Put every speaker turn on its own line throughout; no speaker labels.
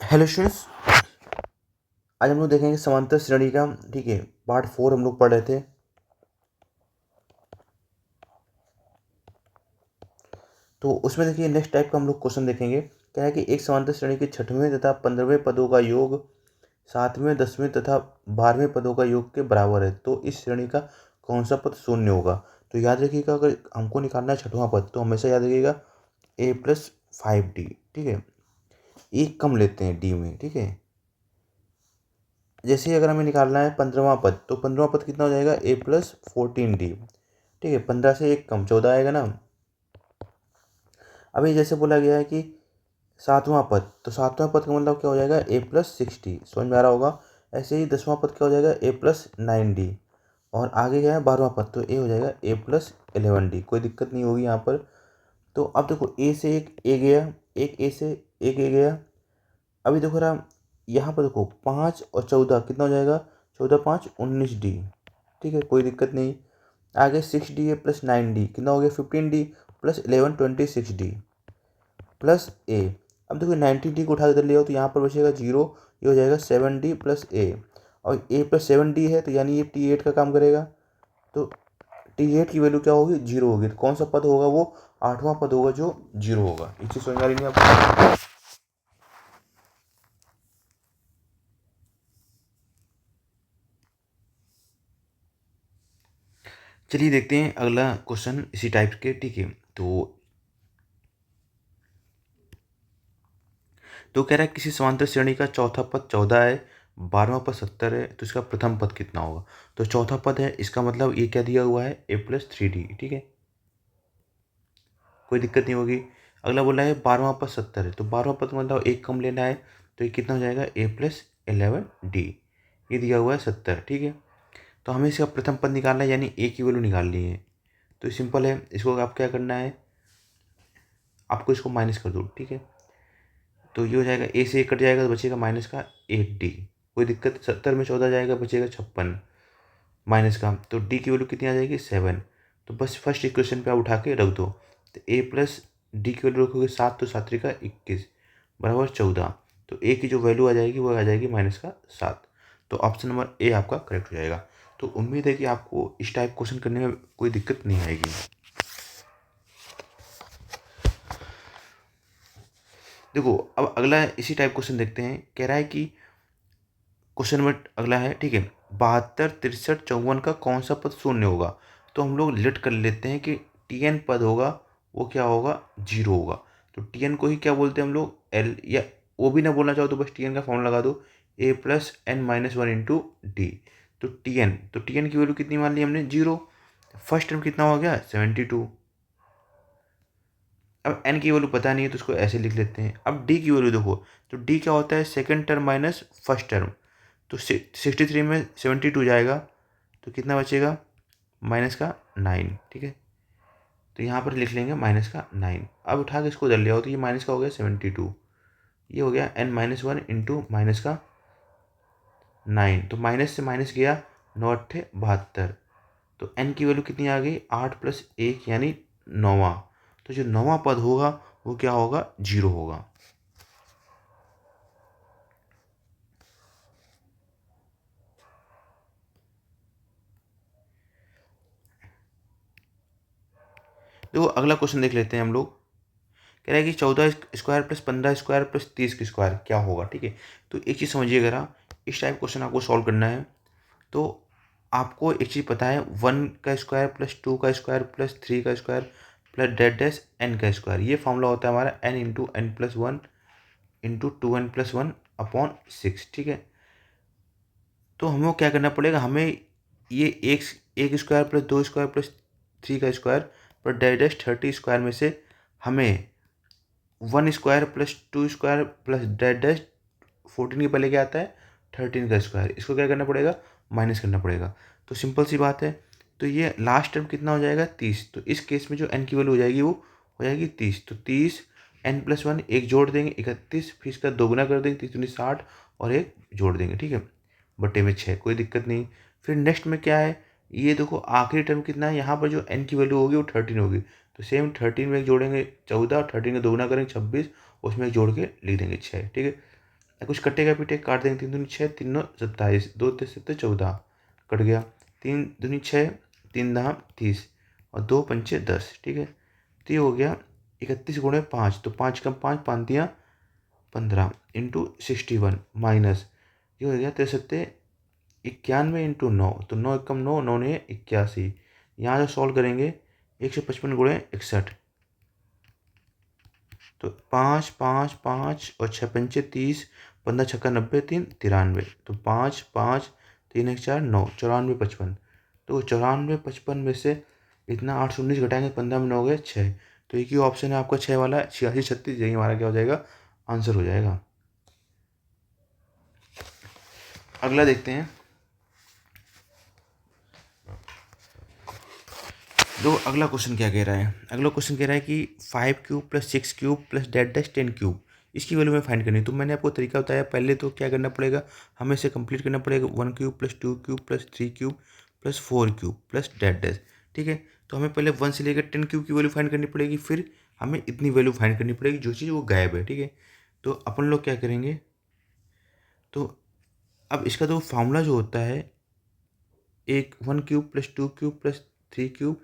Hello students. आज हम लोग देखेंगे समांतर श्रेणी का। ठीक है, पार्ट 4 हम लोग पढ़ रहे थे। तो उसमें देखिए नेक्स्ट टाइप का हम लोग क्वेश्चन देखेंगे। क्या है कि एक समांतर श्रेणी के 6वें तथा 15वें पदों का योग 7वें 10वें तथा 12वें पदों का योग के बराबर है, तो इस श्रेणी का कौन सा पद शून्य होगा। तो याद रखिएगा, अगर हमको निकालना है 6वां पद तो हमेशा याद रखिएगा a+5d। ठीक है, एक कम लेते हैं डी में। ठीक है, जैसे ही अगर हमें निकालना है 15वां पद, तो 15वां पद कितना हो जाएगा a+14d। ठीक है, 15 से एक कम 14 आएगा ना। अभी जैसे बोला गया है कि 7वां पद, तो 7वां पद का मतलब क्या हो जाएगा a+6d। समझ में आ रहा होगा। ऐसे ही 10वां पद क्या हो जाएगा a+9d। और आगे क्या है 12वां पद, तो ए हो जाएगा a+11d। कोई दिक्कत नहीं होगी यहाँ पर। तो अब देखो ए से एक ए गया, एक ए से एक ए गया। अभी देखो रहा, यहाँ पर देखो 5 और 14 कितना हो जाएगा, 14×5 = 19d। ठीक है, कोई दिक्कत नहीं। आगे 6d है प्लस 9d कितना हो गया 15d प्लस 11 26d प्लस ए। अब देखो 90d को उठा के इधर ले आओ तो यहाँ पर बचेगा 0। ये हो जाएगा 7d प्लस ए। और a+7d है तो यानी ये T8 का काम करेगा। तो T8 की वैल्यू क्या होगी, 0 होगी। तो कौन सा पद होगा, वो 8वां पद होगा जो 0 होगा। एक चीज़ समझ आ रही नहीं आपको। चलिए देखते हैं अगला क्वेश्चन इसी टाइप के। ठीक है, तो कह रहा है किसी समांतर श्रेणी का चौथा पद 14 है, 12वां पद 70 है, तो इसका प्रथम पद कितना होगा। तो चौथा पद है, इसका मतलब ये क्या दिया हुआ है a+3d। ठीक है, कोई दिक्कत नहीं होगी। अगला बोला है 12वां पद 70 है, तो 12वां पद का मतलब एक कम लेना है, तो ये कितना हो जाएगा a+11d। ये दिया हुआ है 70। ठीक है, तो हमें इसका प्रथम पद निकालना है, यानी ए की वैल्यू निकालनी है। तो सिंपल है, इसको आप क्या करना है, आपको इसको माइनस कर दो। ठीक है, तो ये हो जाएगा ए से एक कट जाएगा तो बचेगा माइनस का 8d। कोई दिक्कत, 70 में 14 जाएगा बचेगा 56 माइनस का, तो डी की वैल्यू कितनी आ जाएगी 7। तो बस फर्स्ट इक्वेशन पे आप उठा के रख दो। तो ए प्लस डी की वैल्यू रखोगे 7, तो 7×3 = 21 बराबर 14। तो ए की जो वैल्यू आ जाएगी वो आ जाएगी माइनस का 7। तो ऑप्शन नंबर ए आपका करेक्ट हो जाएगा। तो उम्मीद है कि आपको इस टाइप क्वेश्चन करने में कोई दिक्कत नहीं आएगी। देखो अब अगला इसी टाइप क्वेश्चन देखते हैं। कह रहा है कि क्वेश्चन नंबर अगला है। ठीक है, 72 63 54 का कौन सा पद शून्य होगा। तो हम लोग लिट कर लेते हैं कि Tn पद होगा वो क्या होगा, 0 होगा। तो Tn को ही क्या बोलते हैं हम लोग, L, या वो भी ना बोलना चाहो तो बस Tn का फॉर्मूला लगा दो, a+n-1 × d। तो Tn की वैल्यू कितनी मान ली हमने, 0। फर्स्ट टर्म कितना हो गया 72। अब n की वैल्यू पता नहीं है तो उसको ऐसे लिख लेते हैं। अब d की वैल्यू देखो, तो d क्या होता है, second term minus first term. तो 63 में 72 जाएगा तो कितना बचेगा, माइनस का 9। ठीक है, तो यहाँ पर लिख लेंगे माइनस का 9। अब उठा के इसको उधर ले आओ तो ये माइनस का हो गया 72। ये हो गया n-1 इंटू माइनस का 9। तो माइनस से माइनस गया, 9×8 = 72। तो n की वैल्यू कितनी आ गई, 8+1 यानी 9वां। तो जो 9वां पद होगा वो क्या होगा, 0 होगा। देखो अगला क्वेश्चन देख लेते हैं हम लोग। कह रहा है कि 14 square plus 15 square plus 30 square क्या होगा। ठीक है, तो एक चीज़ समझिए, अगर इस टाइप क्वेश्चन आपको सॉल्व करना है तो आपको एक चीज़ पता है, 1 का स्क्वायर प्लस 2 का स्क्वायर प्लस 3 का square plus dot dash n का स्क्वायर। ये फॉर्मूला होता है हमारा n×n+1 × 2n+1/6। ठीक है, तो हमें क्या करना पड़ेगा, हमें ये एक स्क्वायर प्लस 2 स्क्वायर प्लस 3 का square plus dot dash 30 square में से हमें 1 square plus 2 square plus dot dash 14 के पहले क्या आता है 13 का स्क्वायर, इसको क्या करना पड़ेगा, माइनस करना पड़ेगा। तो सिंपल सी बात है। तो ये लास्ट टर्म कितना हो जाएगा 30। तो इस केस में जो n की वैल्यू हो जाएगी वो हो जाएगी 30। तो 30 n+1 एक जोड़ देंगे 31, फिर इसका दोगुना कर देंगे 30×60 और एक जोड़ देंगे। ठीक है, बटे में 6, कोई दिक्कत नहीं। फिर नेक्स्ट में क्या है, ये देखो आखिरी टर्म कितना है, यहाँ पर जो n की वैल्यू होगी वो 13 होगी। तो सेम 13 में एक जोड़ेंगे 14, 13 का दोगुना करेंगे 26, उसमें एक जोड़ के लिख देंगे 6। ठीक है, कुछ कटेगा पीटे काट देंगे, 3 दूनी 6, 3 9 27, 2 3 7 14 कट गया, 3 दूनी 6, 3 10 30 और 2 पंचे 10, ठीक है। तो ये हो गया 31 × 5, तो 5 कम 5 5 दिया 15 × 61 माइनस ये हो गया 93 91 × 9, तो 9 × 9 9 ने 81। यहाँ जो सॉल्व करेंगे 155 × 61, तो 5 5 5 और 6 पंचे 30, 15 छक्का 90, 3 93, तो 5 5 3 1 4 9, 94 55। तो 94 55 में से इतना 819 घटाएंगे 15 में 9 हो गए 6, तो एक ही ऑप्शन है आपका 6 वाला, 86 36, यही हमारा क्या हो जाएगा, आंसर हो जाएगा। अगला देखते हैं। तो अगला क्वेश्चन क्या कह रहा है, अगला क्वेश्चन कह रहा है कि 5³ + 6³ + (10³ इसकी वैल्यू में फाइंड करनी है। तो मैंने आपको तरीका बताया, पहले तो क्या करना पड़ेगा, हमें इसे कंप्लीट करना पड़ेगा 1³ + 2³ + 3³ + 4³ + (डैश) ठीक है। तो हमें पहले 1 से लेकर 10³ की वैल्यू फाइंड करनी पड़ेगी, फिर हमें इतनी वैल्यू फाइंड करनी पड़ेगी जो चीज़ वो गायब है, ठीक है। तो अपन लोग क्या करेंगे, तो अब इसका जो फार्मूला जो होता है, एक 1³ + 2³ + 3³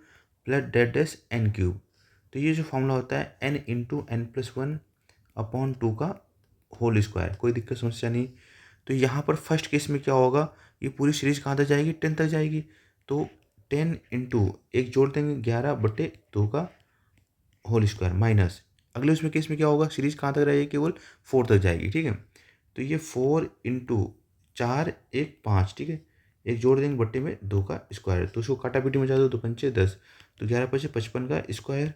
+ (डैश) n³, तो ये जो फार्मूला होता है n × n+1/2 का होल स्क्वायर, कोई दिक्कत समस्या नहीं। तो यहाँ पर फर्स्ट केस में क्या होगा, ये पूरी सीरीज कहाँ तक जाएगी, 10 तक जाएगी, तो 10 × एक जोड़ देंगे 11/2 का होल स्क्वायर माइनस अगले उसमें केस में क्या होगा, सीरीज कहाँ तक रहेगी, केवल 4 तक जाएगी, ठीक है। तो ये 4 × 4 1 5, ठीक है, एक जोड़ देंगे बट्टे में 2 का स्क्वायर, तो उसको काटा पीटी में जा दो, 2 पंचे 10, तो 11 पंचे 55 का स्क्वायर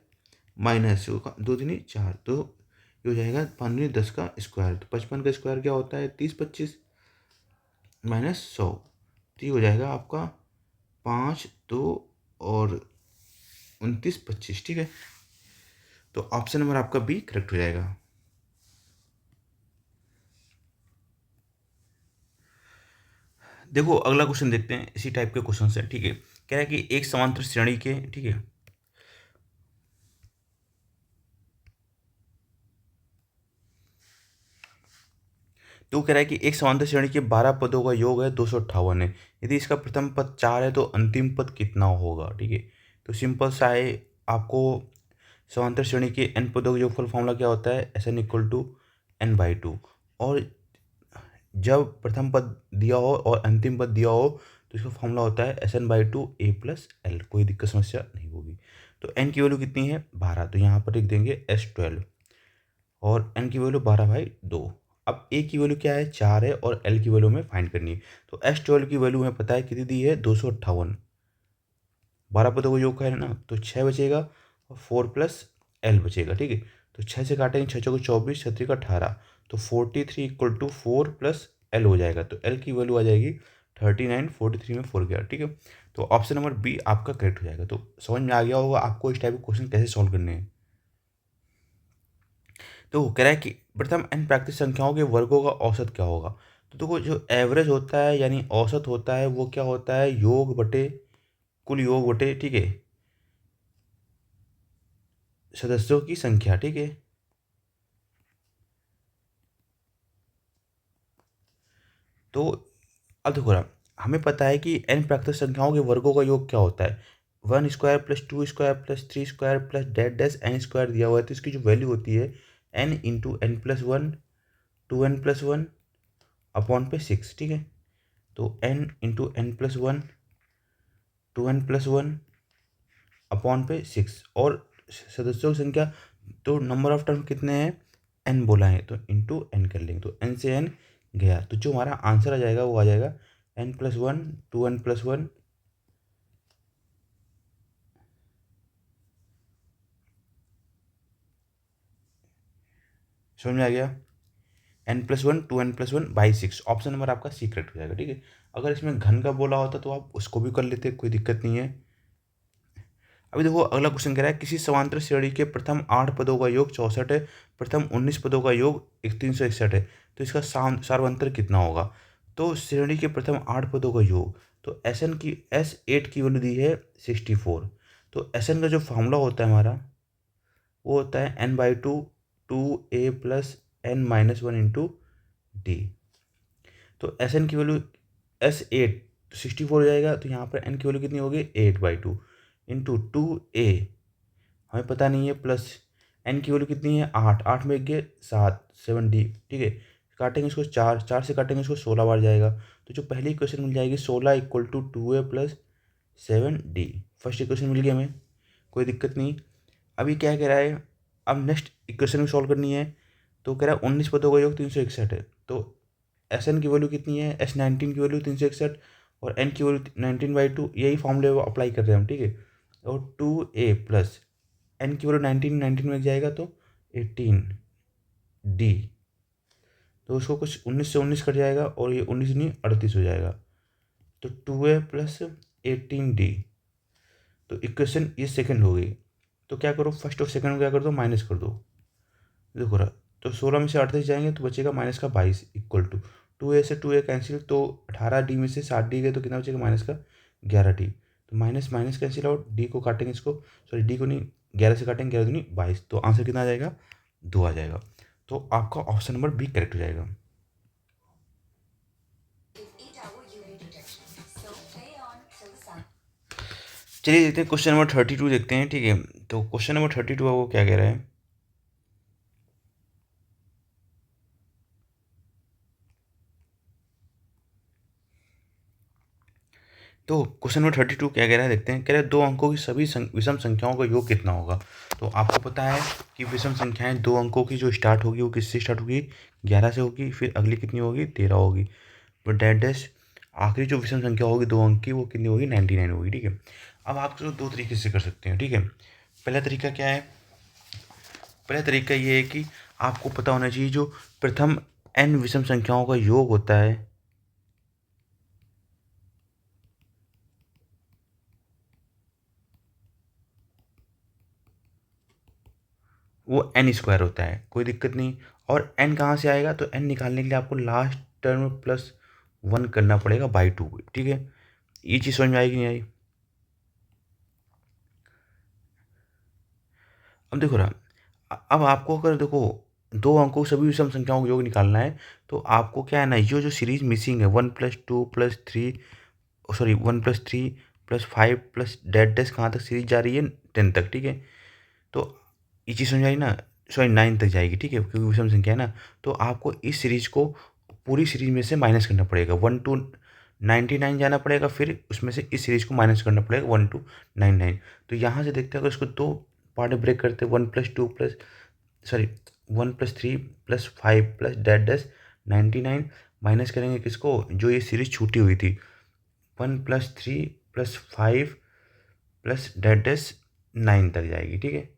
माइनस 2 दूनी 4, तो ये हो जाएगा 5 दूनी 10 का स्क्वायर, तो 55 का स्क्वायर क्या होता है 30 25 माइनस 100, तो ये हो जाएगा आपका 5 2 और 29 25, ठीक है। तो ऑप्शन नंबर आपका बी करेक्ट हो जाएगा। देखो अगला क्वेश्चन देखते हैं, इसी टाइप के क्वेश्चन है, ठीक है। कह रहा है कि एक समांतर श्रेणी के, ठीक है, तो कह रहा है कि एक समांतर श्रेणी के 12 पदों का योग है 258 है, यदि इसका प्रथम पद 4 है तो अंतिम पद कितना होगा, ठीक है। तो सिंपल सा है, आपको समांतर श्रेणी के n पदों का योगफल फॉर्मूला क्या होता है, Sn = n/2, और जब प्रथम पद दिया हो और अंतिम पद दिया हो तो इसका फॉर्मूला होता है Sn/2 a + l, कोई दिक्कत समस्या नहीं होगी। तो n की वैल्यू कितनी है 12, तो यहाँ पर लिख देंगे S12 और n की वैल्यू 12/2। अब a की वैल्यू क्या है 4 है और l की वैल्यू हमें फाइंड करनी है। तो S12 की वैल्यू हमें पता है कितनी दी है 258, 12 पदों को योग है ना, तो 6 बचेगा और 4 + l बचेगा, ठीक है। तो 6 से काटेंगे 6 चौको 24 6 का 18, तो 43 = 4 + l हो जाएगा, तो l की वैल्यू आ जाएगी 39, 43 में 4 गया, ठीक है। तो ऑप्शन नंबर बी आपका करेक्ट हो जाएगा। तो समझ में आ गया होगा आपको इस टाइप के क्वेश्चन कैसे सॉल्व करने हैं। तो कह रहा है कि प्रथम n प्राकृतिक संख्याओं के वर्गों का औसत क्या होगा। तो देखो जो एवरेज होता है यानी औसत होता है वो क्या होता है, योग बटे कुल योग बटे, ठीक है, सदस्यों की संख्या, ठीक है। तो अब देखो ना, हमें पता है कि n प्राकृतिक संख्याओं के वर्गों का योग क्या होता है, 1² + 2² + 3² + (डैश) n² दिया हुआ है, तो इसकी जो वैल्यू होती है n × n+1 2n+1 अपॉन पे 6, ठीक है। तो n × n+1 2n+1 अपॉन पे 6, और सदस्यों की संख्या, तो नंबर ऑफ टर्म कितने हैं n बोला है, तो इंटू n कर लेंगे, तो n से n गया, तो जो हमारा आंसर आ जाएगा वो आ जाएगा n+1 2n+1 समझ में आ गया, n+1 2n+1/6, ऑप्शन नंबर आपका सी करेक्ट हो जाएगा, ठीक है। अगर इसमें घन का बोला होता तो आप उसको भी कर लेते, कोई दिक्कत नहीं है। अभी देखो अगला क्वेश्चन कह रहा है किसी समांतर श्रेणी के प्रथम 8 पदों का योग 64 है, प्रथम 19 पदों का योग 361 है, तो इसका सार्वंतर कितना होगा। तो श्रेणी के प्रथम 8 पदों का योग, तो S8 की वैल्यू दी है 64, तो Sn का जो फॉर्मूला होता है हमारा वो होता है n/2 2a + n - 1 × डी। तो एस एन की वैल्यू S8 तो 64 हो जाएगा, तो यहाँ पर एन की वैल्यू कितनी होगी 8/2 इंटू 2A, हमें पता नहीं है, प्लस एन की वैल्यू कितनी है 8, 8 में गए 7, 7D, ठीक है। काटेंगे इसको 4, 4 से काटेंगे इसको 16 बार जाएगा, तो जो पहली इक्वेशन मिल जाएगी 16 equal to 2A plus 7D, first equation मिल गई हमें, कोई दिक्कत नहीं। अभी क्या कह रहा है, अब नेक्स्ट इक्वेशन में सॉल्व करनी है, तो कह रहा है 19 पदों का योग 361 है, तो एस एन की वैल्यू कितनी है, S19 की वैल्यू 361 और एन की वैल्यू 19/2, यही फॉर्मूले अप्लाई कर रहे हैं हम, ठीक है। और 2A प्लस एन की वैल्यू 19, 19 में जाएगा तो 18D, तो उसको कुछ 19 से 19 कट जाएगा और ये 19 नहीं 38 हो जाएगा, तो 2A प्लस 18D, तो इक्वेशन ये सेकंड हो गई। तो क्या करो, फर्स्ट और सेकंड को क्या कर दो, माइनस कर दो, देखो रहा, तो 16 में से 38 जाएंगे तो बचेगा माइनस का 22 इक्वल टू 2A से 2A कैंसिल, तो 18D में से 7D गए तो कितना बचेगा माइनस का 11D, तो minus minus cancel out, D को काटेंगे इसको, सॉरी डी को नहीं, 11 से काटेंगे, 11 दूनी 22, तो आंसर कितना आ जाएगा 2 आ जाएगा, तो आपका ऑप्शन नंबर बी करेक्ट हो जाएगा। चलिए देखते हैं क्वेश्चन नंबर 32 देखते हैं, ठीक है। तो क्वेश्चन नंबर 32 वो क्या कह रहा है, तो क्वेश्चन नंबर 32 क्या कह रहा है देखते हैं, कह रहा है 2 अंकों की सभी विषम संख्याओं का योग कितना होगा। तो आपको पता है कि विषम संख्याएं 2 अंकों की जो स्टार्ट होगी वो किससे स्टार्ट होगी, 11 से होगी, फिर अगली कितनी होगी 13 होगी, तो डेट डैश आखिरी जो विषम संख्या होगी 2 अंक की वो कितनी होगी 99 होगी, ठीक है। अब आप इसको दो तरीके से कर सकते हैं, ठीक है। पहला तरीका क्या है, पहला तरीका ये है कि आपको पता होना चाहिए जो प्रथम n विषम संख्याओं का योग होता है वो n² होता है, कोई दिक्कत नहीं। और n कहाँ से आएगा, तो n निकालने के लिए आपको लास्ट टर्म प्लस 1 करना पड़ेगा बाई 2, ठीक है। ये चीज़ समझ में आएगी नहीं आई। अब देखो रहा, अब आपको अगर देखो 2 अंकों सभी विषम संख्याओं का योग निकालना है, तो आपको क्या है ना, ये जो सीरीज मिसिंग है 1+2+3, सॉरी 1+3+5 प्लस डेट डेस कहाँ तक सीरीज जा रही है 10 तक, ठीक है। तो ये चीज़ समझ आई ना, सॉरी 9 तक जाएगी, ठीक है, क्योंकि विषम संख्या है ना। तो आपको इस सीरीज को पूरी सीरीज में से माइनस करना पड़ेगा, 1 to 99 जाना पड़ेगा, फिर उसमें से इस सीरीज को माइनस करना पड़ेगा 1 to 99। तो यहाँ से देखते हैं, अगर इसको दो पार्ट में ब्रेक करते हैं, 1+2 प्लस, सॉरी 1+3+5 प्लस डेट डेस 99, माइनस करेंगे किसको, जो ये सीरीज छूटी हुई थी 1+3+5 प्लस डेट डेस 9 तक जाएगी, ठीक है।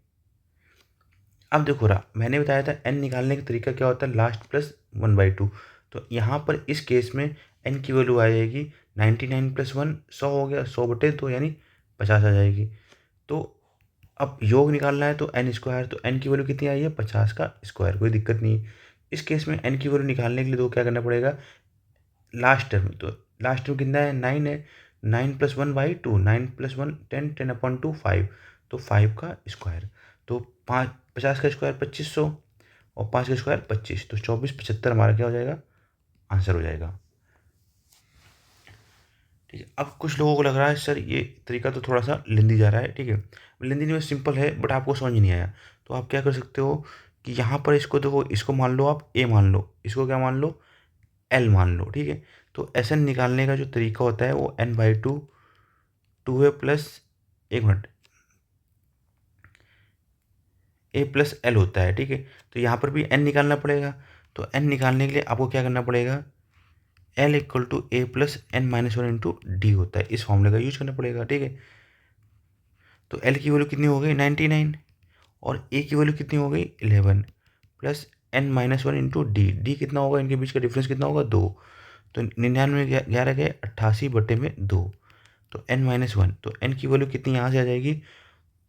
अब देखो रहा, मैंने बताया था n निकालने का तरीका क्या होता है, लास्ट प्लस 1/2। तो यहाँ पर इस केस में n की वैल्यू आ जाएगी 99+1, 100 हो गया, 100/2 यानी 50 आ जाएगी। तो अब योग निकालना है तो n², तो n की वैल्यू कितनी आई है 50 का स्क्वायर, कोई दिक्कत नहीं। इस केस में n की वैल्यू निकालने के लिए तो क्या करना पड़ेगा, लास्ट टर्म, तो लास्ट टर्म कितना है 9 है, 9+1/2, 9+1 10, 10/2 5, तो 5 का स्क्वायर, तो 50 का स्क्वायर 2500 और 5 का स्क्वायर 25, तो 2475 हमारा क्या हो जाएगा, आंसर हो जाएगा, ठीक है। अब कुछ लोगों को लग रहा है सर ये तरीका तो थोड़ा सा लेंदी जा रहा है, ठीक है। लेंदी नहीं, सिंपल है, बट आपको समझ नहीं आया, तो आप क्या कर सकते हो कि यहाँ पर इसको देखो, इसको मान लो आप a मान लो, इसको क्या मान लो l मान लो, ठीक है। तो एस एन निकालने का जो तरीका होता है वो n/2 2a प्लस, एक मिनट, a+l होता है, ठीक है। तो यहाँ पर भी n निकालना पड़ेगा, तो n निकालने के लिए आपको क्या करना पड़ेगा, l equal to a+n-1 into d होता है, इस फॉर्मूले का यूज करना पड़ेगा, ठीक है। तो l की वैल्यू कितनी हो गई 99 और a की वैल्यू कितनी हो गई 11 प्लस n-1 इंटू डी कितना होगा, इनके बीच का डिफरेंस कितना होगा 2, तो 99 11 गए 88/2, तो n-1, तो n की वैल्यू कितनी यहाँ से आ जाएगी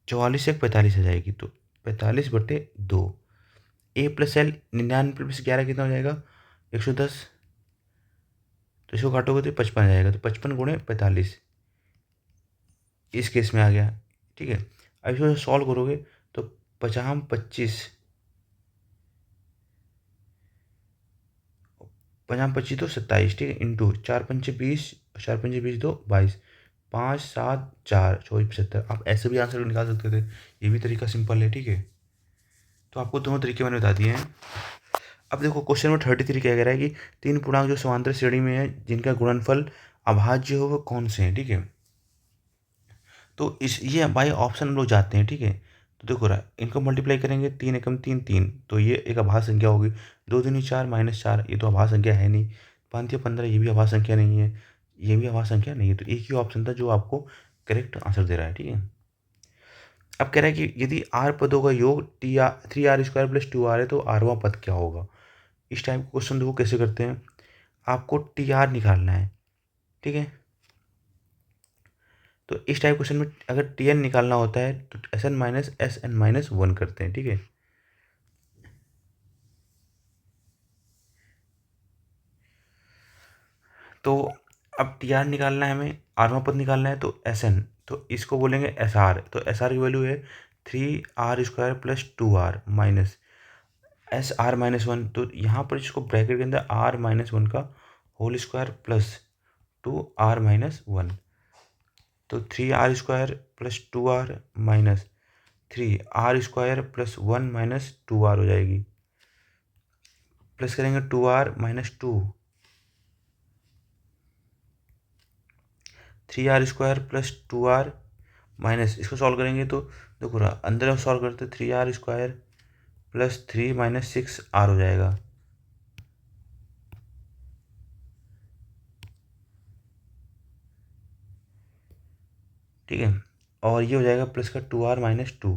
44 से 45 आ जाएगी, तो 45/2, a+l 99 + 11 कितना हो जाएगा 110, तो इसको काटोगे तो 55 आ जाएगा, तो 55 × 45 इस केस में आ गया, ठीक है। अब इसको सॉल्व करोगे तो 50 25 55 तो 27, ठीक है, इंटू 4×5 = 20, 4×5 = 2 22, 5 7 4 24 75। आप ऐसे भी आंसर निकाल सकते थे, ये भी तरीका सिंपल है, ठीक है। तो आपको दोनों तरीके मैंने बता दिए हैं। अब देखो क्वेश्चन नंबर 33 क्या कह रहा है कि तीन पूर्णांक जो समांतर श्रेणी में है जिनका गुणनफल अभाज्य हो वो कौन से हैं, ठीक है। तो इस ये बाई ऑप्शन हम लोग जाते हैं, ठीक है। तो देखो रहा इनको मल्टीप्लाई करेंगे, 3 एकम 3 3, तो ये एक अभाज्य संख्या होगी। 2 दूनी 4 -4, ये तो अभाज्य संख्या है नहीं। 5 या 15, ये भी अभाज्य संख्या नहीं है, ये भी अभाज्य संख्या नहीं है। तो एक ही ऑप्शन था जो आपको करेक्ट आंसर दे रहा है, ठीक है। अब कह रहा है कि यदि आर पदों का योग 3r² + 2r है तो आरवां पद क्या होगा। इस टाइप का क्वेश्चन देखो कैसे करते हैं। आपको टी आर निकालना है, ठीक है। तो इस टाइप क्वेश्चन में अगर टी एन निकालना होता है तो SN-SN-1 करते हैं, ठीक है। तो अब टी आर निकालना है हमें, आरवां पद निकालना है तो SN, तो इसको बोलेंगे SR। तो SR की वैल्यू है 3r² + 2r माइनस SR-1। तो यहाँ पर इसको ब्रैकेट के अंदर r-1 का होल स्क्वायर प्लस 2r-1, तो 3r² + 2r minus 3r² + 1 - 2r हो जाएगी। प्लस करेंगे 2r-2, 3r² + 2r माइनस, इसको सॉल्व करेंगे तो देखो रहा अंदर हम सॉल्व करते 3r² + 3 - 6r हो जाएगा। ठीक है, और ये हो जाएगा प्लस का 2r-2,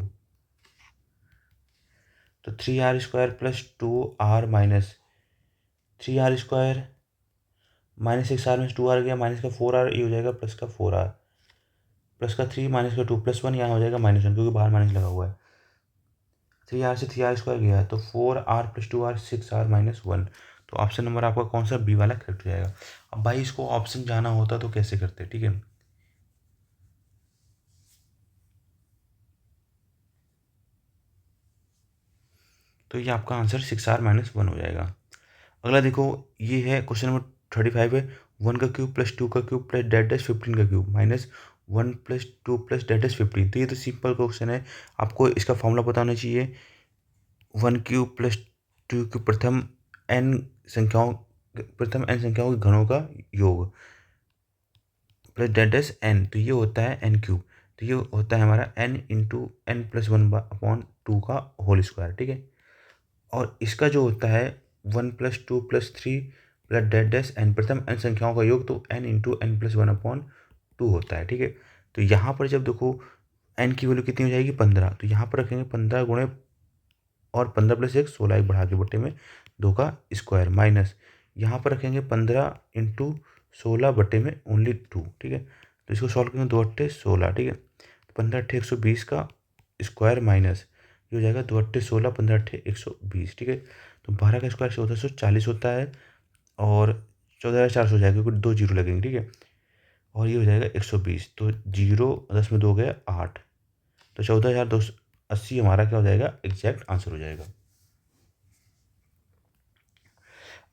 तो 3r² + 2r minus 3r² -6r में 2r गया, माइनस का 4r, ये हो जाएगा प्लस का 4r, प्लस का 3 माइनस का 2 +1, यहाँ हो जाएगा -1 क्योंकि बाहर माइनस लगा हुआ है। 3r से 3r² गया तो 4r + 2r 6r - 1। तो ऑप्शन नंबर आपका कौन सा बी वाला करेक्ट हो जाएगा। अब भाई इसको ऑप्शन जाना होता तो कैसे करते, ठीक है। तो ये आपका आंसर 6r - 1 हो जाएगा। अगला देखो, ये है क्वेश्चन नंबर 35 है। 1³ + 2³ + -15³ -1 + 2 + -15। तो ये तो सिंपल क्वेश्चन है, आपको इसका फॉर्मूला पता होना चाहिए। 1³ + 2³ प्रथम n संख्याओं के घनों का योग प्लस n, तो ये होता है n³। तो ये होता है हमारा n × n+1/2 का होल स्क्वायर, ठीक है। और इसका जो होता है 1 + 2 + 3 + n प्रथम n संख्याओं का योग, तो n × n+1/2 होता है, ठीक है। तो यहाँ पर जब देखो n की वैल्यू कितनी हो जाएगी 15, तो यहाँ पर रखेंगे 15 गुणे और 15 + 1 16, एक बढ़ा के बट्टे में 2 का स्क्वायर माइनस यहाँ पर रखेंगे 15 × 16 बट्टे में ओनली 2, ठीक है। तो इसको सॉल्व करेंगे 2 × 16, ठीक है। 15 × 120 का स्क्वायर माइनस ये हो जाएगा 2 × 16, 15 × 120, ठीक है। तो 12 का स्क्वायर 1440 होता है और 14400 हो जाएगा क्योंकि 2 जीरो लगेंगे, ठीक है। और ये हो जाएगा 120, तो जीरो 10 में 2 गया 8, तो 14280 हमारा क्या हो जाएगा, एग्जैक्ट आंसर हो जाएगा।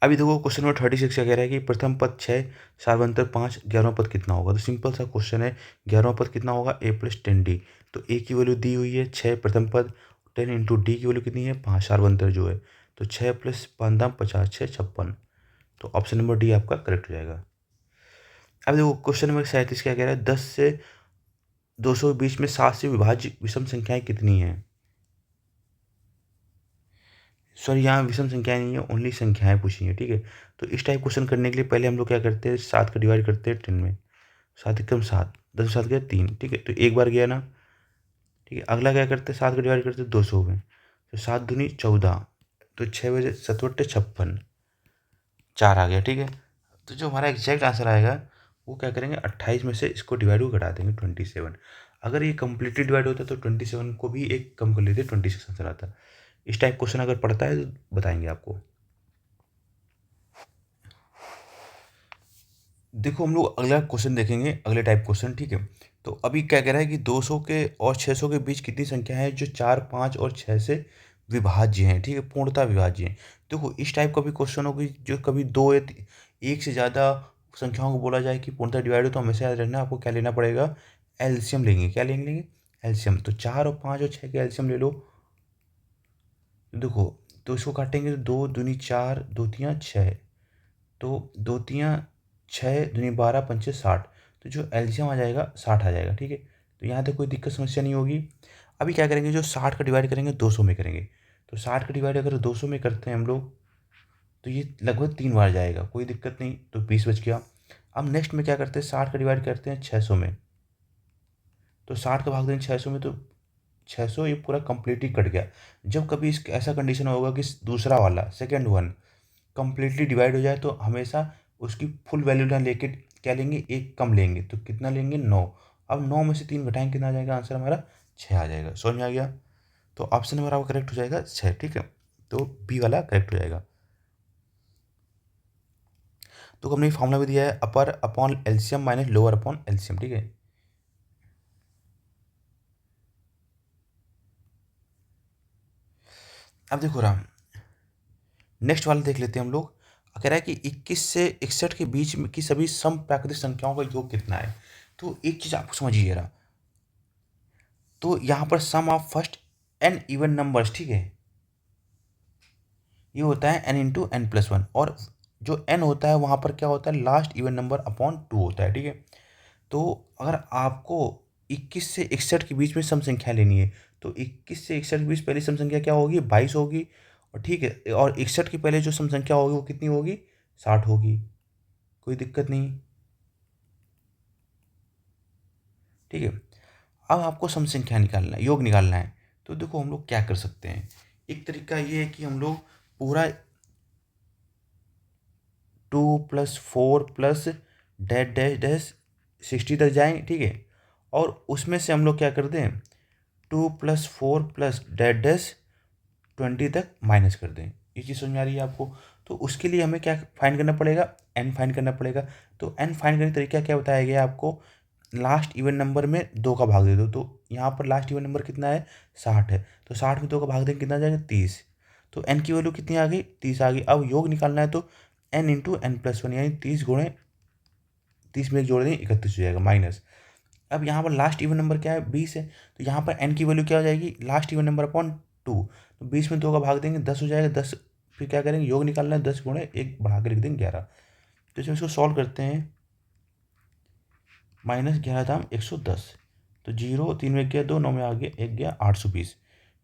अभी देखो क्वेश्चन नंबर 36 क्या कह रहा है कि प्रथम पद 6, सार्वंतर 5, 11वां पद कितना होगा। तो सिंपल सा क्वेश्चन है, 11वां पद कितना होगा, a + 10d। तो a की वैल्यू दी हुई है 6 प्रथम पद, 10 × d की वैल्यू कितनी है 5 सार्वंतर जो है, तो 6 + 5 = 50, 6 56। तो ऑप्शन नंबर डी आपका करेक्ट हो जाएगा। अब देखो क्वेश्चन नंबर 37 क्या कह रहा है, 10 से 200 के बीच में 7 से विभाज्य विषम संख्याएं कितनी हैं। सॉरी, यहाँ विषम संख्याएं नहीं है, ओनली संख्याएं पूछी हैं, ठीक है। तो इस टाइप क्वेश्चन करने के लिए पहले हम लोग क्या करते हैं, 7 का डिवाइड करते हैं 10 में, 7 एकम 7, 10 7 गया 3, ठीक है। तो एक बार गया ना, ठीक है। अगला क्या करते हैं, 7 का डिवाइड करते हैं 200 में, तो 7 दूनी 14, तो 6 बजे 7 × 56, 4 आ गया, ठीक है। तो जो हमारा एग्जैक्ट आंसर आएगा वो क्या करेंगे, 28 में से इसको डिवाइड को घटा देंगे 27। अगर ये कम्प्लीटली डिवाइड होता तो 27 को भी एक कम कर लेते, 26 आंसर आता। इस टाइप क्वेश्चन अगर पढ़ता है तो बताएंगे आपको। देखो हम लोग अगला क्वेश्चन देखेंगे, अगले टाइप क्वेश्चन, ठीक है। तो अभी क्या कह रहा है कि 200 के और 600 के बीच कितनी संख्या है जो 4 5 और 6 से विभाज्य हैं, ठीक है, पूर्णतः विभाज्य हैं। देखो इस टाइप का भी क्वेश्चन हो कि जो कभी दो या एक से ज़्यादा संख्याओं को बोला जाए कि पूर्णतः डिवाइड हो, तो हमेशा याद रखना आपको क्या लेना पड़ेगा, एलसीएम लेंगे। क्या लेंगे? एलसीएम। तो 4 और 5 और 6 के एलसीएम ले लो। देखो, तो इसको काटेंगे तो 2 दूनी 4, 2 तियाँ 6, तो 2 तियाँ 6, दूनी 12, पंचे 60। तो जो एलसीएम आ जाएगा 60 आ जाएगा। ठीक है, तो यहाँ तक कोई दिक्कत समस्या नहीं होगी। अभी क्या करेंगे, जो 60 का डिवाइड करेंगे 200 में करेंगे। तो 60 का डिवाइड अगर 200 में करते हैं हम लोग, तो ये लगभग 3 बार जाएगा, कोई दिक्कत नहीं। तो 20 बच गया। अब नेक्स्ट में क्या करते हैं, 60 का डिवाइड करते हैं 600 में। तो 60 का भाग देंगे 600 में, तो 600 ये पूरा कंप्लीटली कट गया। जब कभी इस ऐसा कंडीशन होगा कि दूसरा वाला सेकेंड वन कंप्लीटली डिवाइड हो जाए, तो हमेशा उसकी फुल वैल्यू ना लेके क्या लेंगे, एक कम लेंगे। तो कितना लेंगे, 9। अब 9 में से 3 घटाएंगे, कितना आ जाएगा आंसर हमारा, 6 आ जाएगा। समझ में आ गया? तो ऑप्शन नंबर आपका करेक्ट हो जाएगा 6। ठीक है, तो बी वाला करेक्ट हो जाएगा। तो हमने फॉर्मूला भी दिया है, upper upon LCM minus lower upon LCM. ठीक है, अब देखो राम, नेक्स्ट वाला देख लेते हैं हम लोग। कह रहा है कि 21 से 61 के बीच में की सभी सम प्राकृतिक संख्याओं का योग कितना है। तो एक चीज़ आपको समझिए रहा, तो यहाँ पर sum of first N even numbers, ठीक है, ये होता है N into N plus one. और जो एन होता है वहाँ पर क्या होता है, last even number upon two होता है। ठीक है, तो अगर आपको 21 से 61 के बीच में सम संख्या लेनी है, तो 21 से 61 के बीच पहली सम संख्या क्या होगी, 22 होगी। और ठीक है, और 61 के पहले जो सम संख्या होगी वो कितनी होगी, 60 होगी। कोई दिक्कत नहीं। ठीक है, अब आपको सम संख्या निकालना है, योग निकालना है। तो देखो हम लोग क्या कर सकते हैं, एक तरीका ये है कि हम लोग पूरा 2 + 4 + डैश डैश डैश 60 तक जाएं। ठीक है, और उसमें से हम लोग क्या कर दें, 2 + 4 + डैश डैश 20 तक माइनस कर दें। ये चीज़ समझ में आ रही है आपको? तो उसके लिए हमें क्या फाइंड करना पड़ेगा, एन फाइंड करना पड़ेगा। तो एन फाइंड करने का तरीका क्या बताया गया है आपको, लास्ट इवन नंबर में 2 का भाग दे दो। तो यहाँ पर लास्ट इवन नंबर कितना है, 60 है। तो 60 में 2 का भाग देंगे, कितना आ जाएगा, 30। तो एन की वैल्यू कितनी आ गई, 30 आ गई। अब योग निकालना है, तो n into N plus one, यानी 30 गुणे 30 में एक जोड़ दें, 31 हो जाएगा माइनस। अब यहाँ पर लास्ट इवन नंबर क्या है, 20 है। तो यहाँ पर एन की वैल्यू क्या हो जाएगी, लास्ट इवन नंबर अपॉन 2। तो 20 में 2 का भाग देंगे, 10 हो जाएगा। 10 फिर क्या करेंगे, योग निकालना है, 10 गुणे 1 बढ़ा के लिख देंगे 11। तो जब इसको सॉल्व करते हैं, -11 दाम 110। तो 0 3 में 1 गया, 2 9 में आ गया 1 गया, 820।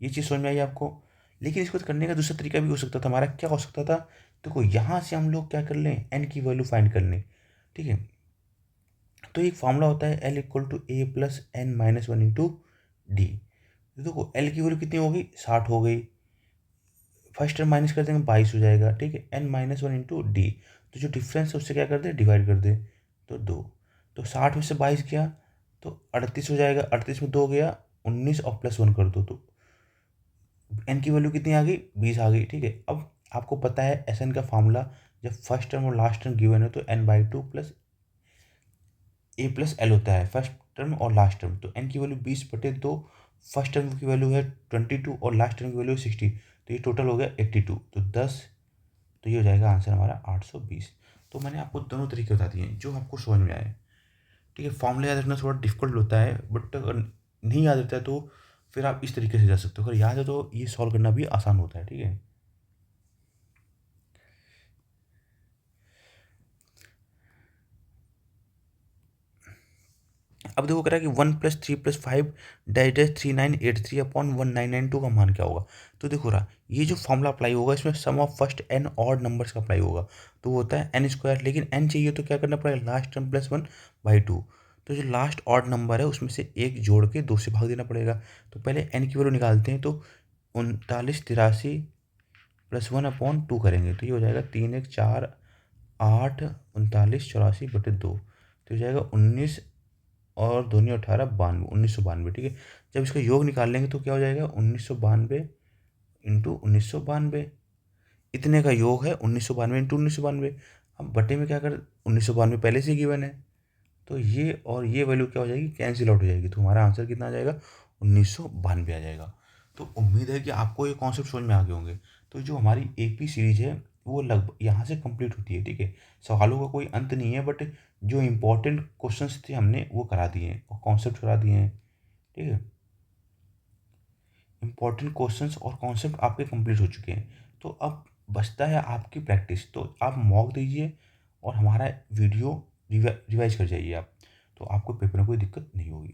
ये चीज़ समझ में आई आपको? लेकिन इसको करने का दूसरा तरीका भी हो सकता था। हमारा क्या हो सकता था, देखो यहाँ से हम लोग क्या कर लें, एन की वैल्यू फाइंड कर लें। ठीक है, तो एक फॉर्मूला होता है L = A+N-1 × D। देखो एल की वैल्यू कितनी होगी, 60 हो गई। फर्स्ट टर्म माइनस कर देंगे, 22 हो जाएगा। ठीक है, N-1 × D। तो जो डिफरेंस है उससे क्या कर दे, डिवाइड कर दे, तो 2। तो 60 में से 22 गया तो 38 हो जाएगा। 38 में 2 गया, 19 और +1 कर दो, तो एन की वैल्यू कितनी आ गई, 20 आ गई। ठीक है, अब आपको पता है एस एन का फार्मूला, जब फर्स्ट टर्म और लास्ट टर्म गिवन है तो n/2 + A+L होता है, फर्स्ट टर्म और लास्ट टर्म। तो एन की वैल्यू 20/2, फर्स्ट टर्म की वैल्यू है 22 और लास्ट टर्म की वैल्यू है 60। तो ये टोटल हो गया 82। तो 10, तो ये हो जाएगा आंसर हमारा 820। तो मैंने आपको दोनों तरीके बता दिए हैं जो आपको समझ में आए। ठीक है, फॉर्मूला याद रखना थोड़ा डिफिकल्ट होता है, बट अगर नहीं याद रहता है तो फिर आप इस तरीके से जा सकते हो। अगर याद है तो ये सॉल्व करना भी आसान होता है। ठीक है, अब देखो कह रहा है कि 1 + 3 + 5 डैश डैश 3983/1992 का मान क्या होगा। तो देखो रहा, ये जो फॉर्मूला अप्लाई होगा इसमें sum of first N odd numbers का अप्लाई होगा। तो वो होता है n²। लेकिन n चाहिए तो क्या करना पड़ेगा, लास्ट टर्म +1/2। तो जो लास्ट ऑड नंबर है उसमें से एक जोड़ के 2 से भाग देना पड़ेगा। तो पहले n की वैल्यू निकालते हैं। तो 3983 + 1/2 करेंगे, तो ये हो जाएगा 3 1 4 8 39 84/2। तो हो जाएगा 19 और दूनी 18 92, 1992। ठीक है, जब इसका योग निकाल लेंगे तो क्या हो जाएगा, 1992 इंटू 1992। इतने का योग है 1992 इंटू 1992। अब बटे में क्या कर, 1992 पहले से गिवन है, तो ये और ये वैल्यू क्या हो जाएगी, कैंसिल आउट हो जाएगी। तो हमारा आंसर कितना आ जाएगा, 1992 आ जाएगा। तो उम्मीद है कि आपको ये कॉन्सेप्ट समझ में आ गए होंगे। तो जो हमारी एपी सीरीज है वो लगभग यहाँ से कंप्लीट होती है, ठीक है। सवालों का कोई अंत नहीं है, बट जो इम्पोर्टेंट क्वेश्चंस थे हमने वो करा दिए हैं और कॉन्सेप्ट करा दिए हैं, ठीक है। इम्पोर्टेंट क्वेश्चंस और कॉन्सेप्ट आपके कंप्लीट हो चुके हैं। तो अब बचता है आपकी प्रैक्टिस। तो आप मॉक दीजिए और हमारा वीडियो रिवाइज कर जाइए आप, तो आपको पेपर में कोई दिक्कत नहीं होगी।